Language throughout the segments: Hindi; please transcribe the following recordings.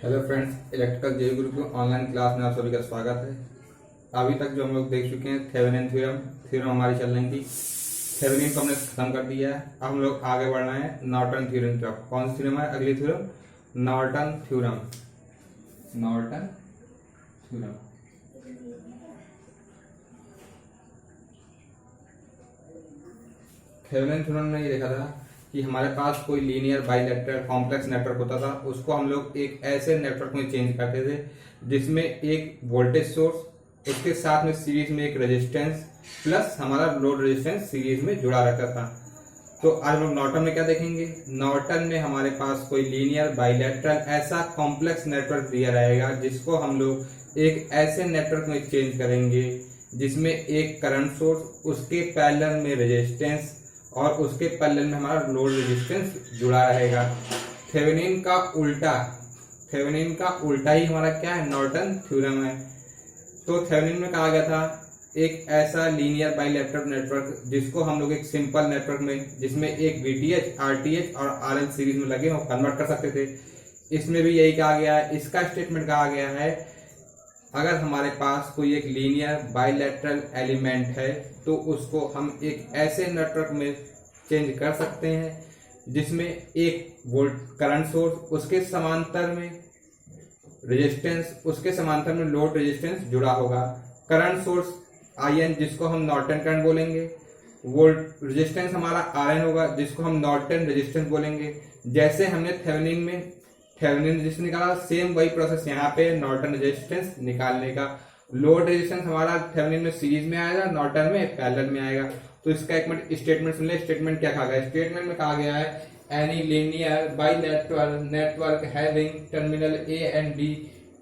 हेलो फ्रेंड्स, इलेक्ट्रिकल जे गुरु की ऑनलाइन क्लास में आप सभी का स्वागत है। अभी तक जो हम लोग देख चुके हैं थेवेनिन थ्योरम हमारी चल रही थी। थेवेनिन को हमने खत्म कर दिया है। अब हम लोग आगे बढ़ रहे हैं नॉर्टन थ्योरम की तरफ। कौन सी थ्योरम है अगली theorem? Norton theorem. Norton theorem Thevenin theorem ने ये देखा था कि हमारे पास कोई लीनियर बाइलेटरल कॉम्प्लेक्स नेटवर्क होता था, उसको हम लोग एक ऐसे नेटवर्क में चेंज करते थे जिसमें एक वोल्टेज सोर्स, उसके साथ में सीरीज में एक रेजिस्टेंस प्लस हमारा लोड रेजिस्टेंस सीरीज में जुड़ा रहता था। तो आज हम लोग नॉर्टन में क्या देखेंगे? नॉर्टन में हमारे पास कोई लीनियर बाइलेटरल ऐसा कॉम्प्लेक्स नेटवर्क दिया रहेगा जिसको हम लोग एक ऐसे नेटवर्क में चेंज करेंगे जिसमें एक करंट सोर्स, उसके पैरेलल में रेजिस्टेंस और उसके पैरेलल में हमारा लोड रेजिस्टेंस जुड़ा रहेगा। थेवेनिन का उल्टा ही हमारा क्या है? नॉर्टन थ्योरम है। तो थेवेनिन में कहा गया था एक ऐसा लीनियर बाइलेटरल नेटवर्क जिसको हम लोग एक सिंपल नेटवर्क में, जिसमें एक वीटीएच, आरटीएच और आरएल सीरीज में लगे हो, कन्वर्ट कर सकते थे। इसमें भी यही कहा गया है। इसका स्टेटमेंट कहा गया है अगर हमारे पास कोई एक लीनियर बाइलेटरल एलिमेंट है तो उसको हम एक ऐसे नेटवर्क में चेंज कर सकते हैं जिसमें एक वोल्ट करंट सोर्स, उसके समांतर में रेजिस्टेंस, उसके समांतर में लोड रेजिस्टेंस जुड़ा होगा। करंट सोर्स आईएन जिसको हम नॉर्टन करंट बोलेंगे, वोल्ट रेजिस्टेंस हमारा आरएन होगा जिसको हम नॉर्टन रेजिस्टेंस बोलेंगे। जैसे हमने थेवेनिन में थेवेनिन रेजिस्टेंस निकाला, सेम वही प्रोसेस यहाँ पे नॉर्टन रेजिस्टेंस निकालने का। लोड रेजिस्टेंस हमारा थेवेनिन में सीरीज में आएगा, नॉर्टन में पैरेलल में आएगा। तो इसका एक मिनट स्टेटमेंट सुन ले। स्टेटमेंट क्या कहा गया? स्टेटमेंट में कहा गया है any linear bilateral network having terminal A and B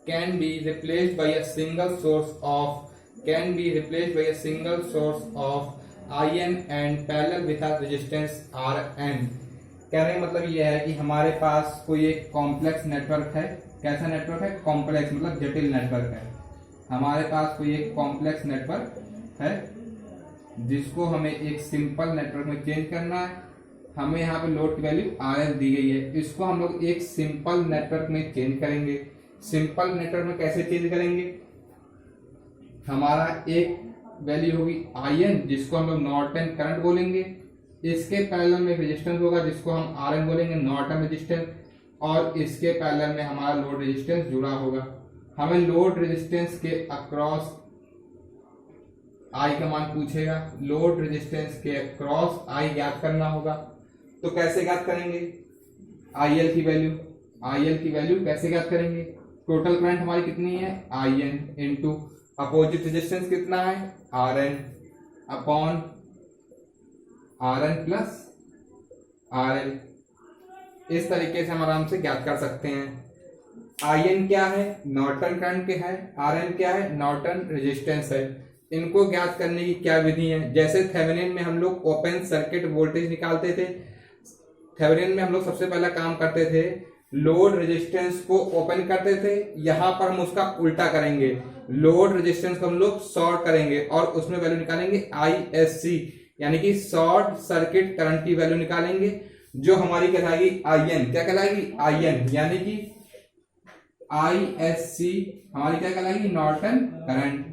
can be replaced by a single source of IN and parallel with a resistance RN। कहने का मतलब यह है कि हमारे पास कोई एक कॉम्प्लेक्स नेटवर्क है। कैसा नेटवर्क है? कॉम्प्लेक्स मतलब जटिल नेटवर्क है। हमारे पास कोई एक कॉम्प्लेक्स नेटवर्क है जिसको हमें एक सिंपल नेटवर्क में चेंज करना है। हमें यहाँ पे लोड की वैल्यू RL दी गई है। इसको हम लोग एक सिंपल नेटवर्क में चेंज करेंगे। सिंपल नेटवर्क में कैसे चेंज करेंगे? हमारा एक वैल्यू होगी IN जिसको हम लोग नॉर्टन करंट बोलेंगे, इसके पैरेलल में एक रेजिस्टेंस होगा जिसको हम RN बोलेंगे, नॉर्टन रेजिस्टेंस, और इसके पैरेलल में हमारा लोड रेजिस्टेंस जुड़ा होगा। हमें लोड रेजिस्टेंस के अक्रॉस I का मान पूछेगा। लोड रेजिस्टेंस के अक्रॉस I ज्ञात करना होगा। तो कैसे ज्ञात करेंगे? IL की वैल्यू कैसे ज्ञात करेंगे? टोटल करंट हमारी कितनी है? IN इंटू अपोजिट रेजिस्टेंस कितना है? RN upon RN plus RL। इस तरीके से हम आराम से ज्ञात कर सकते हैं। IN क्या है? नॉर्टन करंट के है। RN क्या है? नॉर्टन रेजिस्टेंस है। इनको ज्ञात करने की क्या विधि है? जैसे थेवेनिन में हम लोग ओपन सर्किट वोल्टेज निकालते थे। थेवेनिन में हम लोग सबसे पहला काम करते थे, लोड रेजिस्टेंस को ओपन करते थे। यहां पर हम उसका उल्टा करेंगे, लोड रेजिस्टेंस को हम लोग शॉर्ट करेंगे और उसमें वैल्यू निकालेंगे ISC, यानी कि शॉर्ट सर्किट करंट की वैल्यू निकालेंगे जो हमारी कहलाएगी IN। क्या कहलाएगी? IN, यानी कि ISC हमारी क्या कहलाएगी? Norton current.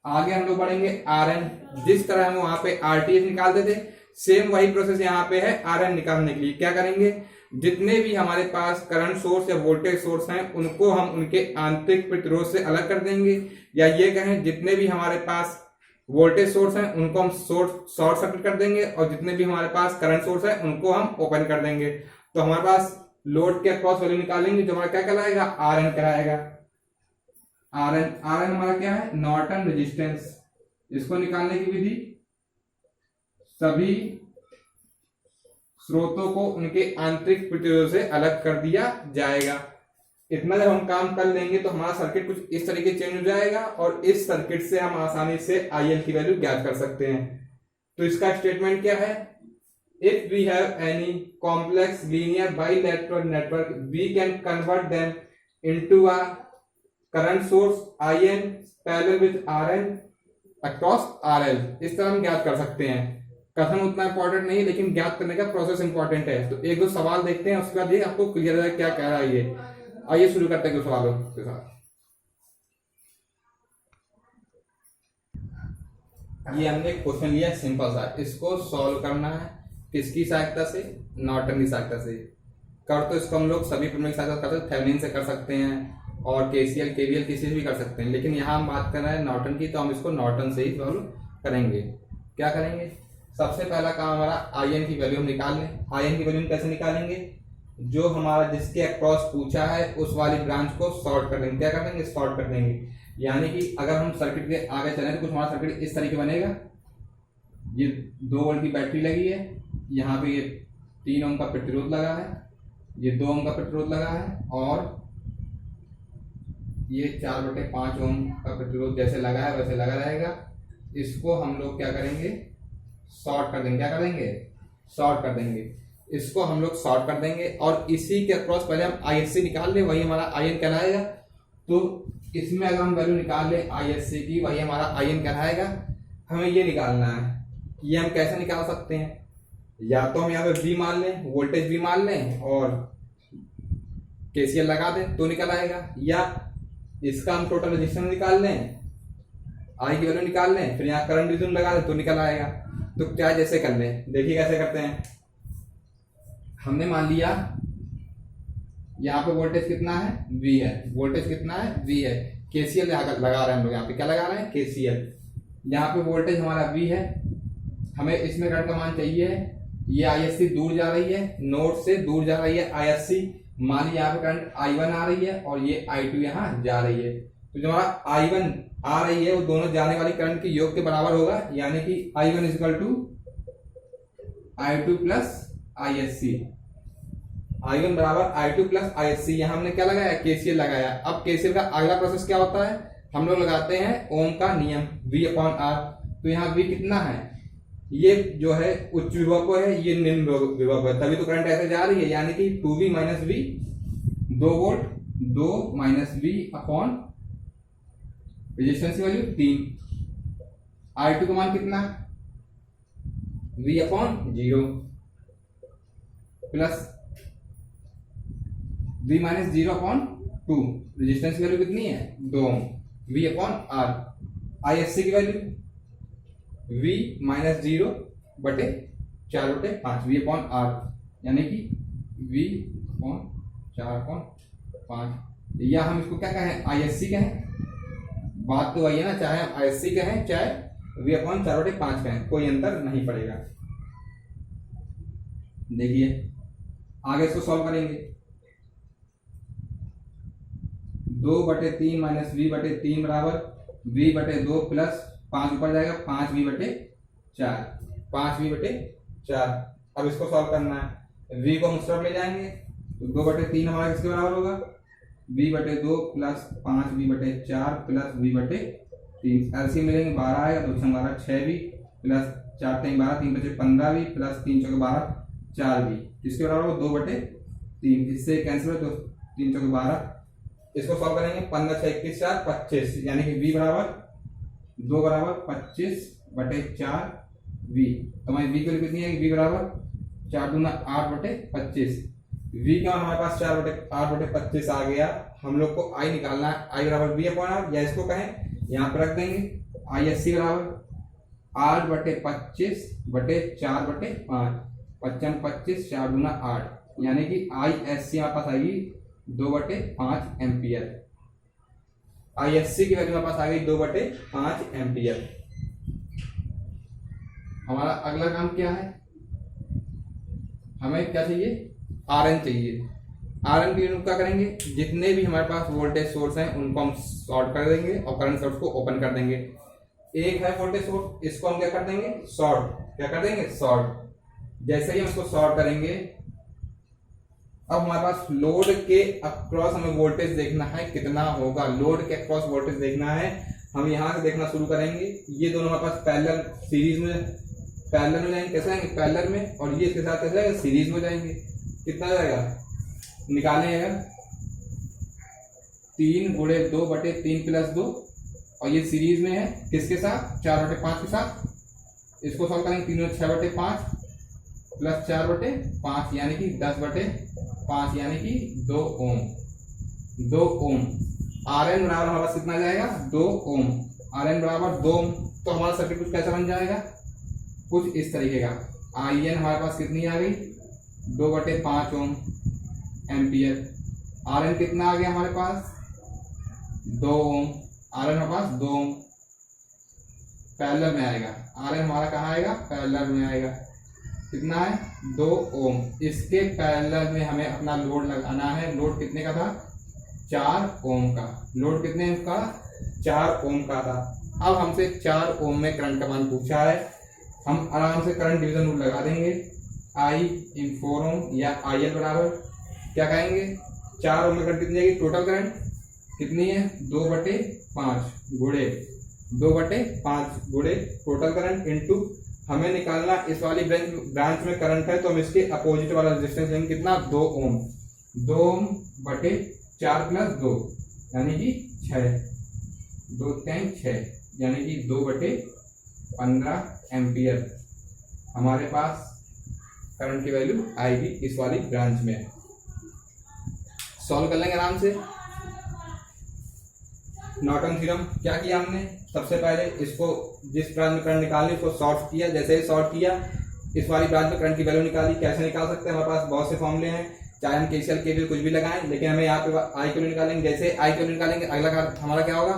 आगे हम लोग बढ़ेंगे RN। जिस तरह हम वहां पे RTH निकालते थे, सेम वही प्रोसेस यहाँ पे है RN निकालने के लिए। क्या करेंगे? जितने भी हमारे पास करंट सोर्स या वोल्टेज सोर्स हैं उनको हम उनके आंतरिक प्रतिरोध से अलग कर देंगे, या ये कहें जितने भी हमारे पास वोल्टेज सोर्स हैं उनको हम शॉर्ट सर्किट कर देंगे, और जितने भी हमारे पास करंट सोर्स है उनको हम ओपन कर देंगे। तो हमारे पास लोड के अक्रॉस वैल्यू निकालेंगे जो हमारा क्या कहलाएगा? RN कहलाएगा। RN हमारा क्या है? Norton resistance. इसको निकालने की विधि, सभी स्रोतों को उनके आंतरिक प्रतिरोध से अलग कर दिया जाएगा। इतना जब हम काम कर लेंगे तो हमारा सर्किट कुछ इस तरीके चेंज हो जाएगा, और इस सर्किट से हम आसानी से IL की वैल्यू ज्ञात कर सकते हैं। तो इसका स्टेटमेंट क्या है? If we have any complex linear bilateral network we can convert them into a current source IN parallel with RN across RL। इस तरह हम ज्ञात कर सकते हैं। कथन उतना इंपॉर्टेंट नहीं है, लेकिन ज्ञात करने का प्रोसेस इंपॉर्टेंट है। तो एक दो सवाल देखते हैं, उसके बाद ये आपको क्लियर है क्या कह रहा है ये। आइए शुरू करते हैं कुछ सवालों के साथ। ये हमने एक क्वेश्चन लिया सिंपल सा, इसको सॉल्व करना है किसकी सहायता से, नॉर्टन की सहायता से। कर तो इसको हम लोग सभी प्रमेय की सहायता करते हैं, थेवेनिन से कर सकते हैं और केसीएल केवीएल किसी से भी कर सकते हैं, लेकिन यहाँ हम बात कर रहे हैं नॉर्टन की, तो हम इसको नॉर्टन से ही सॉल्व करेंगे। क्या करेंगे, सबसे पहला काम हमारा आईएन की वैल्यू हम निकाल लें। आईएन की वैल्यू कैसे निकालेंगे, जो हमारा जिसके अक्रॉस पूछा है उस वाली ब्रांच को शॉर्ट कर देंगे। क्या कर देंगे, शॉर्ट कर देंगे। यानी कि अगर हम सर्किट के आगे चले तो कुछ हमारा सर्किट इस तरीके बनेगा। ये 2 वोल्ट की बैटरी लगी है, यहाँ पे ये 3 ओम का प्रतिरोध लगा है, ये 2 ओम का प्रतिरोध लगा है, और ये 4/5 ओम का प्रतिरोध जैसे लगा है वैसे लगा रहेगा। इसको हम लोग क्या करेंगे, शॉर्ट कर देंगे। क्या कर देंगे, शॉर्ट कर देंगे। इसको हम लोग शॉर्ट कर देंगे और इसी के अक्रॉस पहले हम आईएससी निकाल ले, वही हमारा आईएन कहलाएगा। तो इसमें अगर हम वैल्यू निकाल ले आईएससी की, वही हमारा आईएन कहलाएगा। हमें ये निकालना है। ये हम कैसे निकाल सकते हैं, या तो हम यहाँ पे V मान लें, वोल्टेज V मान लें और केसीएल लगा दें तो निकल आएगा, या इसका हम टोटल रेजिस्टेंस निकाल लें, आई की वैल्यू निकाल लें, फिर यहाँ करंट डिवीजन लगा दें तो निकल आएगा। तो क्या जैसे कर लें, देखिए कैसे करते हैं। हमने मान लिया यहाँ पे वोल्टेज कितना है, V है, वोल्टेज कितना है, V है। केसीएल लगा रहे हैं हम लोग, यहाँ पे क्या लगा रहे हैं, केसीएल। यहाँ पे वोल्टेज हमारा V है, हमें इसमें करंट का मान चाहिए है। ये आईएससी दूर जा रही है, नोड से दूर जा रही है आईएससी। मान लिया यहाँ पे करंट I1 आ रही है और ये I2 यहाँ जा रही है। तो जो हमारा I1 आ रही है वो दोनों जाने वाली करंट के योग के बराबर होगा, यानी कि I1 equal to I2 plus ISC। I1 बराबर I2 प्लस ISC। यहाँ हमने क्या लगाया, केसीएल लगाया। अब केसीएल का अगला प्रोसेस क्या होता है, हम लोग लगाते हैं ओम का नियम V/R। तो यहाँ V कितना है, ये जो है उच्च विभव को है, ये निम्न विभव है, तभी तो करंट ऐसे जा रही है। यानी कि 2V minus V, 2 volt, 2 minus V upon resistance की वैल्यू 3। I2 का मान कितना, V upon 0 plus V minus 0 upon 2। Resistance की वैल्यू कितनी है, 2 ओम, V अपॉन R। ISC की वैल्यू V माइनस 0 बटे 4/5 V अपॉन R, यानी कि V अपॉन 4/5। या हम इसको क्या कहें, ISC कहें। बात तो वही है ना, चाहे हम ISC कहें चाहे V अपॉन 4/5 कहें, कोई अंतर नहीं पड़ेगा। देखिए आगे इसको सॉल्व करेंगे। 2/3 माइनस V/3 बराबर V/2 प्लस 5 ऊपर जाएगा 5V/4, 5V/4। अब इसको सॉल्व करना है। V को हम उस तरफ ले जाएंगे तो 2/3 हमारा किसके बराबर होगा, V/2 plus 5V/4 plus V/3। LCM मिलेंगे 12 आएगा, 2 6 12 6V plus 4 3 12 3 5 15V plus 3 4 12 4V। इसके बराबर होगा 2/3। इससे कैंसिल है तो 3 4 12। इसको सॉल्व करेंगे, 15 6 21 4 25, यानी कि V बराबर 2 बराबर 25/4V। तो हमारी V की वैल्यू कितनी है, V बराबर 4 दूना 8/25। V का हमारे पास 4/8/25 आ गया। हम लोग को I निकालना है, I बराबर V अपॉन R, या इसको कहें यहाँ पर रख देंगे ISC बराबर 8/25/4/5, 25 4 दूना 8, यानी कि ISC हमारे पास आएगी 2/5 एम्पियर। ISC की वैल्यू हमारे पास आ गई 2/5 एम्पियर। हमारा अगला काम क्या है, हमें क्या चाहिए, RN चाहिए। RN की क्या करेंगे, जितने भी हमारे पास वोल्टेज सोर्स हैं उनको हम शॉर्ट कर देंगे और करंट सोर्स को ओपन कर देंगे। एक है वोल्टेज सोर्स, इसको हम क्या कर देंगे, शॉर्ट। क्या कर देंगे, शॉर्ट। जैसे ही हम इसको शॉर्ट करेंगे, अब हमारे पास लोड के अक्रॉस हमें वोल्टेज देखना है कितना होगा। लोड के अक्रॉस वोल्टेज देखना है, हम यहां से देखना शुरू करेंगे। ये दोनों हमारे पास पैरेलल सीरीज में जाएंगे, कैसे आएंगे, पैरेलल में, और ये इसके साथ कैसे जाएंगे, सीरीज में जाएंगे। कितना जाएगा, निकालें अगर 3 × 2/3 प्लस 2, और ये सीरीज में है किसके साथ, 4/5 के साथ। इसको सॉल्व करेंगे, 3/6/5 प्लस 4/5 यानी कि 10/5 यानी कि 2 ओम। 2 ओम। Rn बराबर हमारे पास कितना जाएगा, 2 ओम। Rn बराबर 2 ओम। तो हमारा सर्किट कुछ कैसा बन जाएगा, कुछ इस तरीके का। IN हमारे पास कितनी आ गई, 2/5 ओम एम्पियर। Rn कितना आ गया हमारे पास, 2 ओम। Rn हमारे पास 2 ओम पैरेलल में आएगा। Rn हमारा कहाँ आएगा, पैरेलल में आएगा। कितना है, 2 ओम। इसके पैरेलल में हमें अपना लोड लगाना है। लोड कितने का था, 4 ओम का। लोड कितने का, 4 ओम का था। अब हमसे 4 ओम में करंट का मान पूछा है। हम आराम से करंट डिवीजन रूल लगा देंगे। I इन 4 ओम या IL बराबर क्या कहेंगे, 4 ओम में करंट कितनी जाएगी, टोटल करंट कितनी है, 2/5 गुणे 2/5 गुणे टोटल करंट इंटू हमें निकालना इस वाली ब्रांच में करंट है, तो हम इसके अपोजिट वाला रेजिस्टेंस लेंगे कितना, 2 ओम। 2 ओम बटे 4 प्लस 2 यानी कि 6, 2 3 6 यानी कि 2/15 एम्पियर हमारे पास करंट की वैल्यू आएगी इस वाली ब्रांच में। सॉल्व कर लेंगे आराम से। नॉर्टन थ्योरम क्या किया हमने, सबसे पहले इसको जिस ब्रांच में करंट निकालनी उसको शॉर्ट किया। जैसे ही शॉर्ट किया, इस वाली ब्रांच में करंट की वैल्यू निकाली। कैसे निकाल सकते हैं, हमारे पास बहुत से फॉर्मूले हैं, चाहे हम केसीएल केवीएल कुछ भी लगाएं, लेकिन हमें यहाँ पे आई की वैल्यू निकालेंगे। जैसे आई की वैल्यू निकालेंगे, अगला हमारा क्या होगा,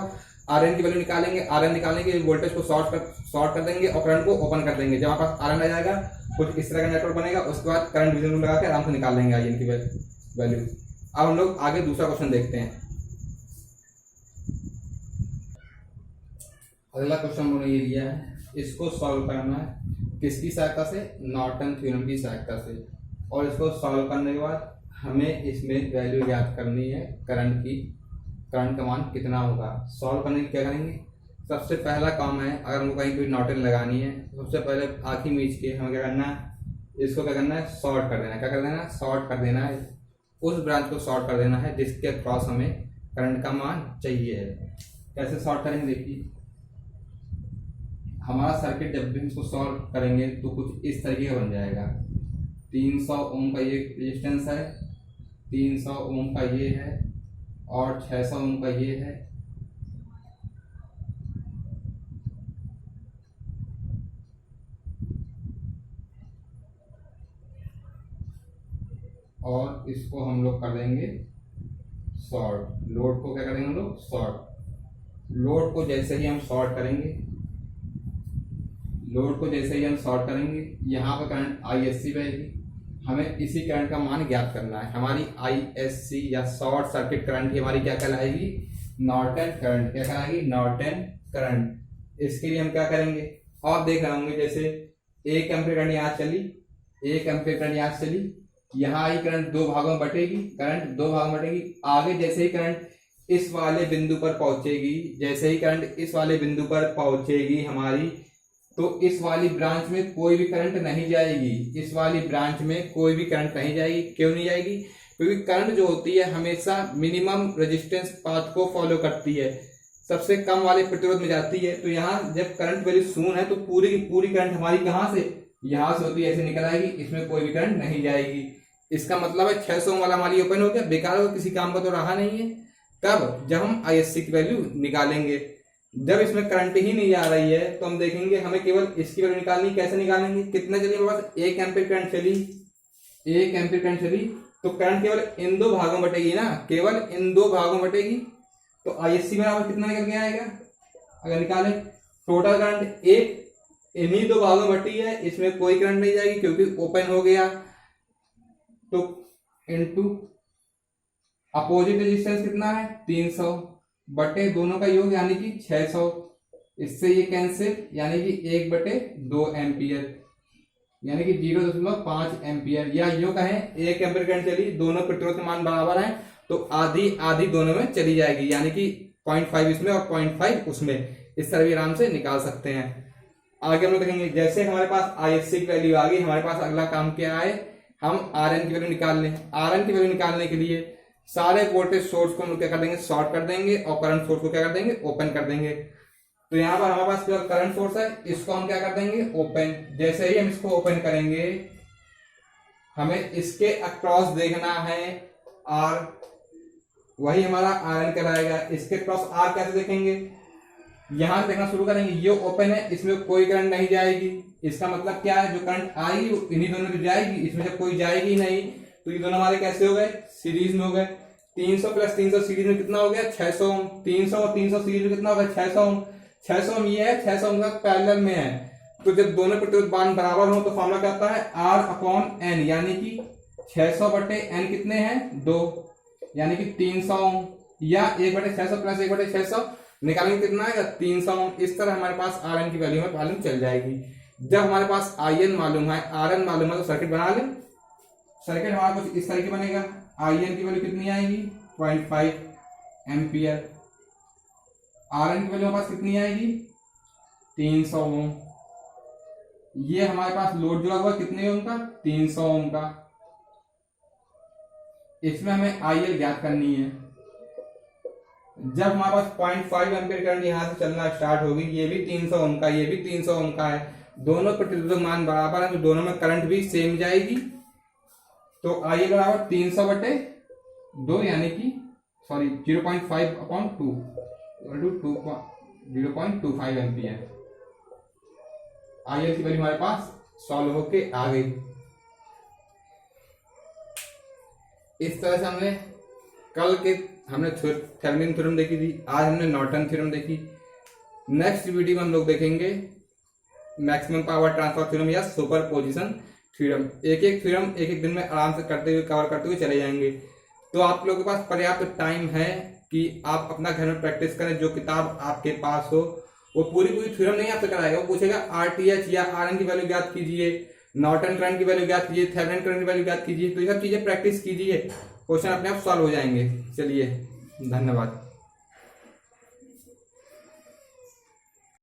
Rn की वैल्यू निकालेंगे। Rn निकालने के वोल्टेज को शॉर्ट कर देंगे और करंट को ओपन कर देंगे। जब हमारे पास Rn आ जाएगा, कुछ इस तरह का नेटवर्क बनेगा। उसके बाद करंट डिवीजन रूल लगा के आराम से निकाल लेंगे IN की वैल्यू। अब हम लोग आगे दूसरा क्वेश्चन देखते हैं। अगला क्वेश्चन हमने ये दिया है, इसको सॉल्व करना है किसकी सहायता से, नॉर्टन थ्योरम की सहायता से। और इसको सॉल्व करने के बाद हमें इसमें वैल्यू ज्ञात करनी है करंट की, करंट का मान कितना होगा। सॉल्व करने की क्या करेंगे, सबसे पहला काम है, अगर हमको कहीं कोई नॉर्टन लगानी है, सबसे पहले आँखी मीच के हमें क्या करना है, इसको क्या करना है, शॉर्ट कर देना है। क्या कर देना है, शॉर्ट कर देना है। उस ब्रांच को शॉर्ट कर देना है जिसके क्रॉस हमें करंट का मान चाहिए है। कैसे शॉर्ट करेंगे, देखिए हमारा सर्किट जब भी इसको सॉल्व करेंगे तो कुछ इस तरीके का बन जाएगा। 300 ओम का ये रेजिस्टेंस है, 300 ओम का ये है और 600 ओम का ये है। और इसको हम लोग कर देंगे शॉर्ट। लोड को क्या करेंगे हम लोग, शॉर्ट। लोड को जैसे ही हम शॉर्ट करेंगे, लोड को जैसे ही हम शॉर्ट करेंगे, यहाँ पर करंट ISC बहेगी। हमें इसी करंट का मान ज्ञात करना है। हमारी ISC या शॉर्ट सर्किट करंट की हमारी क्या कहलाएगी, नॉर्टन करंट। क्या कहलाएगी, नॉर्टन करंट। इसके लिए हम क्या करेंगे, और देख रहे होंगे जैसे 1 एम्पीयर करंट यहाँ चली, 1 एम्पीयर करंट यहाँ चली, यहाँ आई करंट 2 भागों में बटेगी, करंट 2 भागों में बटेगी। आगे जैसे ही करंट इस वाले बिंदु पर पहुंचेगी, जैसे ही करंट इस वाले बिंदु पर पहुंचेगी हमारी, तो इस वाली ब्रांच में कोई भी करंट नहीं जाएगी। इस वाली ब्रांच में कोई भी करंट नहीं जाएगी। क्यों नहीं जाएगी, क्योंकि करंट जो होती है हमेशा मिनिमम रेजिस्टेंस पाथ को फॉलो करती है, सबसे कम वाले प्रतिरोध में जाती है। तो यहाँ जब करंट वैल्यू 0 है तो पूरी की पूरी करंट हमारी कहाँ से, यहाँ से होती है, ऐसे निकल आएगी, इसमें कोई भी करंट नहीं जाएगी। इसका मतलब है 600 वाला हमारी ओपन हो गया, बेकार हो, किसी काम का तो रहा नहीं है। तब जब हम ISC की वैल्यू निकालेंगे, जब इसमें करंट ही नहीं आ रही है तो हम देखेंगे हमें केवल इसकी वैल्यू निकालनी। कैसे निकालेंगे, कितना चली हमारे पास, 1 एम्पीयर करंट चली, 1 एम्पीयर करंट चली, तो करंट केवल इन 2 भागों में बटेगी ना, केवल इन 2 भागों में बटेगी। तो ISC बराबर कितना निकल के आएगा, अगर निकालें टोटल करंट 1 इन्हीं 2 भागों में बटी है, इसमें कोई करंट नहीं जाएगी क्योंकि ओपन हो गया। तो इनटू अपोजिट रेजिस्टेंस कितना है, 300 बटे दोनों का योग यानी कि 600। इससे ये कैंसिल, यानी कि 1/2 एम्पियर यानी कि 0.5 एम्पियर। या यूं कहें 1 एम्पियर करंट चली, दोनों प्रतिरोध के मान बराबर हैं, तो आधी आधी दोनों में चली जाएगी, यानी कि 0.5 इसमें और 0.5 उसमें। इस तरह भी आराम से निकाल सकते हैं। आगे हम लोग देखेंगे, जैसे हमारे पास ISC की वैल्यू आ गई, हमारे पास अगला काम क्या है, हम Rn की वैल्यू निकाल लें। Rn की वैल्यू निकालने के लिए सारे वोल्टेज सोर्स को हम लोग क्या कर देंगे, शॉर्ट कर देंगे, और करंट सोर्स को क्या कर देंगे, ओपन कर देंगे। तो यहाँ पर हमारे पास केवल करंट सोर्स है, इसको हम क्या कर देंगे ओपन। जैसे ही हम इसको ओपन करेंगे हमें इसके अक्रॉस देखना है आर, वही हमारा आर एन कहलाएगा। इसके क्रॉस आर कैसे देखेंगे, यहां से देखना शुरू करेंगे, ये ओपन है, इसमें कोई करंट नहीं जाएगी। इसका मतलब क्या है, जो करंट आएगी वो इन्हीं दोनों में जाएगी, इसमें जब कोई जाएगी नहीं तो ये दोनों हमारे कैसे हो गए, सीरीज में हो गए। 300 प्लस 300 सीरीज में कितना हो गया 600 ओम। 300 और 300 सीरीज में कितना हो गया 600 ओम। 600 ओम ये है, 600 ओम का पैरेलल में है। तो जब दोनों प्रतिरोध मान बराबर हो तो फॉर्मूला क्या होता है R अपॉन एन, यानी कि 600 बटे एन कितने हैं 2, यानी कि 300 ओम, या 1/600 प्लस 1/600 निकालेंगे कितना आएगा 300 ओम। इस तरह हमारे पास आर एन की वैल्यू में मालूम चल जाएगी। जब हमारे पास आई एन मालूम है, आर एन मालूम है, तो सर्किट बना ले। सर्किट हमारा कुछ इस तरह की बनेगा। आई एन की वैल्यू कितनी आएगी 0.5 एम्पियर, आर एन की वैल्यू हमारे पास कितनी आएगी 300 ओम। ये हमारे पास लोड जुड़ा हुआ कितने ओम का 300 ओम का। इसमें हमें आई एल ज्ञात करनी है। जब हमारे पास 0.5 एम्पियर करंट यहां से चलना स्टार्ट होगी, ये भी 300 ओम का, ये भी 300 ओम का है, दोनों प्रतिरोधक मान बराबर है तो दोनों में करंट भी सेम जाएगी। तो आई एल बराबर 300 बटे 2 यानी कि 0.5 अपॉन 2 0.25 एम्पियर। आई एल की वैल्यू हमारे पास सॉल्व होके आ गई। इस तरह से हमने कल के हमने थेवेनिन थ्योरम देखी थी, आज हमने नॉर्टन थ्योरम देखी। नेक्स्ट वीडियो में हम लोग देखेंगे मैक्सिमम पावर ट्रांसफर थ्योरम या सुपरपोजिशन थ्योरम। एक एक थ्योरम एक एक दिन में आराम से करते हुए कवर करते हुए चले जाएंगे। तो आप लोगों के पास पर्याप्त टाइम है कि आप अपना घर में प्रैक्टिस करें। जो किताब आपके पास हो वो पूरी थ्योरम नहीं आपसे कराएगा, वो पूछेगा आरटीएच या आरएन की वैल्यू ज्ञात कीजिए, नॉर्टन करंट की वैल्यू ज्ञात कीजिए, थेवेनिन करंट की वैल्यू ज्ञात कीजिए। तो ये सब चीजें प्रैक्टिस कीजिए, क्वेश्चन अपने आप सॉल्व हो जाएंगे। चलिए धन्यवाद।